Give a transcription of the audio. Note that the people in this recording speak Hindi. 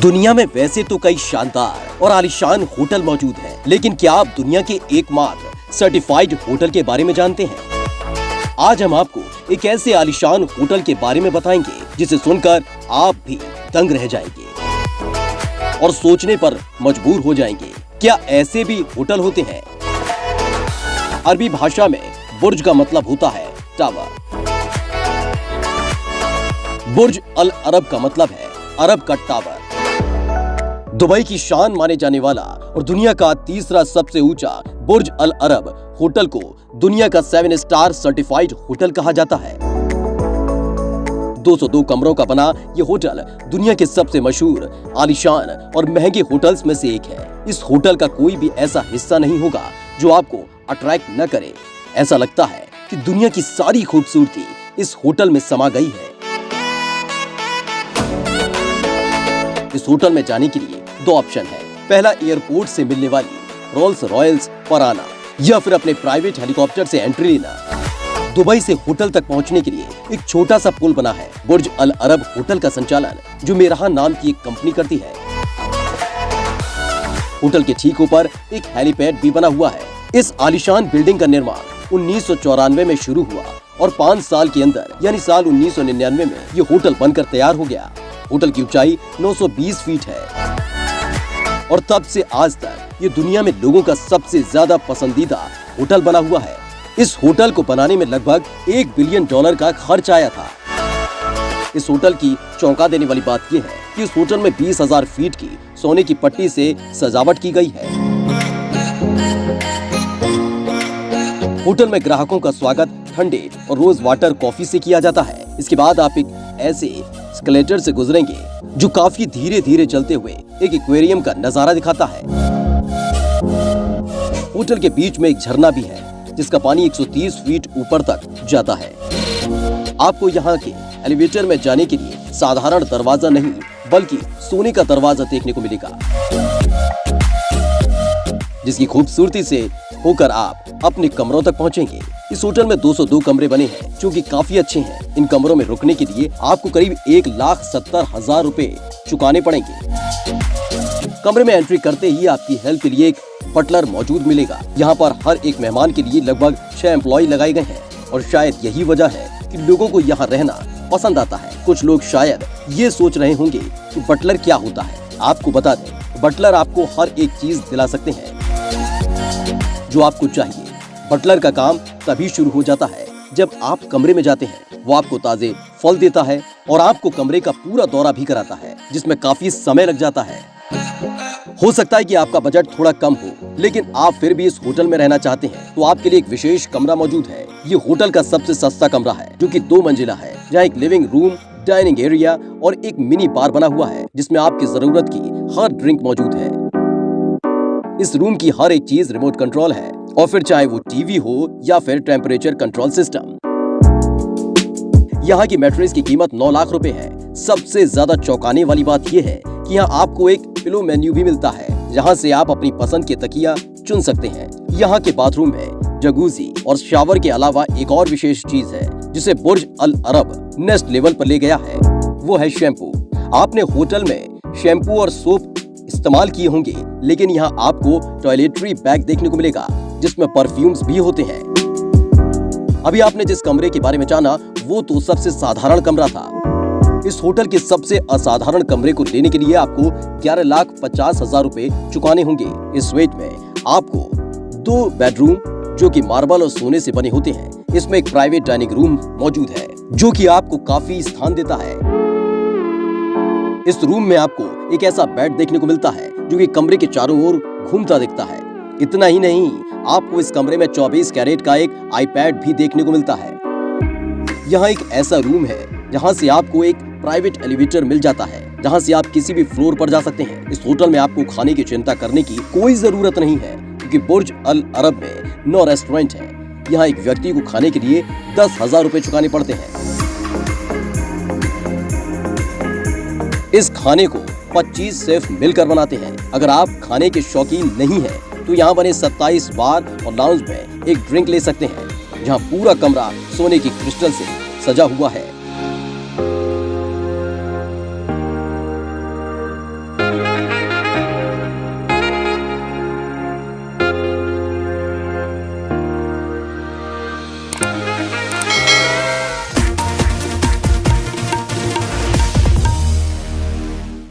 दुनिया में वैसे तो कई शानदार और आलीशान होटल मौजूद हैं, लेकिन क्या आप दुनिया के एकमात्र सर्टिफाइड होटल के बारे में जानते हैं? आज हम आपको एक ऐसे आलीशान होटल के बारे में बताएंगे जिसे सुनकर आप भी दंग रह जाएंगे और सोचने पर मजबूर हो जाएंगे, क्या ऐसे भी होटल होते हैं? अरबी भाषा में बुर्ज का मतलब होता है टावर। बुर्ज अल अरब का मतलब है अरब का टावर। दुबई की शान माने जाने वाला और दुनिया का तीसरा सबसे ऊंचा बुर्ज अल अरब होटल को दुनिया का 7 स्टार सर्टिफाइड होटल कहा जाता है। 202 कमरों का बना ये होटल दुनिया के सबसे मशहूर, आलीशान और महंगे होटल्स में से एक है। इस होटल का कोई भी ऐसा हिस्सा नहीं होगा जो आपको अट्रैक्ट न करे। ऐसा लगता है कि दुनिया की सारी खूबसूरती इस होटल में समा गई है। इस होटल में जाने के लिए 2 ऑप्शन है। पहला, एयरपोर्ट से मिलने वाली रोल्स रॉयल्स पर आना या फिर अपने प्राइवेट हेलीकॉप्टर से एंट्री लेना। दुबई से होटल तक पहुंचने के लिए एक छोटा सा पुल बना है। बुर्ज अल अरब होटल का संचालन जुमेराह नाम की एक कंपनी करती है। होटल के ठीक ऊपर एक हेलीपैड भी बना हुआ है। इस आलीशान बिल्डिंग का निर्माण 1994 में शुरू हुआ और 5 साल के अंदर यानी साल 1999 में ये होटल बनकर तैयार हो गया। होटल की ऊंचाई 920 फीट है और तब से आज तक ये दुनिया में लोगों का सबसे ज्यादा पसंदीदा होटल बना हुआ है। इस होटल को बनाने में लगभग $1 बिलियन का खर्च आया था। इस होटल की चौंका देने वाली बात यह है कि इस होटल में 20,000 फीट की सोने की पट्टी से सजावट की गई है। होटल में ग्राहकों का स्वागत ठंडे और रोज वाटर कॉफी से किया जाता है। इसके बाद आप एक ऐसे एस्केलेटर से गुजरेंगे जो काफी धीरे धीरे चलते हुए एक एक्वेरियम का नजारा दिखाता है। होटल के बीच में एक झरना भी है जिसका पानी 130 फीट ऊपर तक जाता है। आपको यहाँ के एलिवेटर में जाने के लिए साधारण दरवाजा नहीं बल्कि सोने का दरवाजा देखने को मिलेगा, जिसकी खूबसूरती से होकर आप अपने कमरों तक पहुंचेंगे। इस होटल में 202 कमरे बने हैं जो कि काफी अच्छे हैं। इन कमरों में रुकने के लिए आपको करीब 1,70,000 रुपए चुकाने पड़ेंगे। कमरे में एंट्री करते ही आपकी हेल्प के लिए एक बटलर मौजूद मिलेगा। यहाँ पर हर एक मेहमान के लिए लगभग 6 एम्प्लॉय लगाए गए हैं और शायद यही वजह है कि लोगों को यहाँ रहना पसंद आता है। कुछ लोग शायद ये सोच रहे होंगे कि बटलर क्या होता है। आपको बता दें, बटलर आपको हर एक चीज दिला सकते हैं जो आपको चाहिए। बटलर का काम तभी शुरू हो जाता है जब आप कमरे में जाते हैं। वो आपको ताजे फल देता है और आपको कमरे का पूरा दौरा भी कराता है, जिसमें काफी समय लग जाता है। हो सकता है कि आपका बजट थोड़ा कम हो, लेकिन आप फिर भी इस होटल में रहना चाहते हैं तो आपके लिए एक विशेष कमरा मौजूद है। ये होटल का सबसे सस्ता कमरा है जो कि 2 मंजिला है, जहाँ एक लिविंग रूम, डाइनिंग एरिया और एक मिनी बार बना हुआ है जिसमें आपकी जरूरत की हर ड्रिंक मौजूद है। इस रूम की हर एक चीज रिमोट कंट्रोल है और फिर चाहे वो टीवी हो या फिर टेम्परेचर कंट्रोल सिस्टम। यहाँ की मैट्रेस की कीमत 9 लाख रुपए है। सबसे ज्यादा चौंकाने वाली बात यह है कि यहाँ आपको एक पिलो मेन्यू भी मिलता है, जहाँ से आप अपनी पसंद के तकिया चुन सकते हैं। यहाँ के बाथरूम में जगूजी और शावर के अलावा एक और विशेष चीज है जिसे बुर्ज अल अरब नेक्स्ट लेवल पर ले गया है, वो है शैम्पू। आपने होटल में शैम्पू और सोप इस्तेमाल किए होंगे, लेकिन यहाँ आपको टॉयलेटरी बैग देखने को मिलेगा जिसमें परफ्यूम्स भी होते हैं। अभी आपने जिस कमरे के बारे में जाना वो तो सबसे साधारण कमरा था। इस होटल के सबसे असाधारण कमरे को लेने के लिए आपको 11,50,000 रुपए चुकाने होंगे। इस स्वीट में आपको 2 बेडरूम जो कि मार्बल और सोने से बने होते हैं। इसमें एक प्राइवेट डाइनिंग रूम मौजूद है जो कि आपको काफी स्थान देता है। इस रूम में आपको एक ऐसा बेड देखने को मिलता है जो कि कमरे के चारों ओर घूमता दिखता है। इतना ही नहीं, आपको इस कमरे में 24 कैरेट का एक आईपैड भी देखने को मिलता है। यहाँ एक ऐसा रूम है जहाँ से आपको एक प्राइवेट एलिवेटर मिल जाता है, जहाँ से आप किसी भी फ्लोर पर जा सकते हैं। इस होटल में आपको खाने की चिंता करने की कोई जरूरत नहीं है क्योंकि बुर्ज अल अरब में 9 रेस्टोरेंट है। यहाँ एक व्यक्ति को खाने के लिए 10,000 रुपए चुकाने पड़ते हैं। इस खाने को 25 शेफ मिलकर बनाते हैं। अगर आप खाने के शौकीन नहीं हैं, तो यहाँ बने 27 बार और लाउंज में एक ड्रिंक ले सकते हैं, जहाँ पूरा कमरा सोने की क्रिस्टल से सजा हुआ है।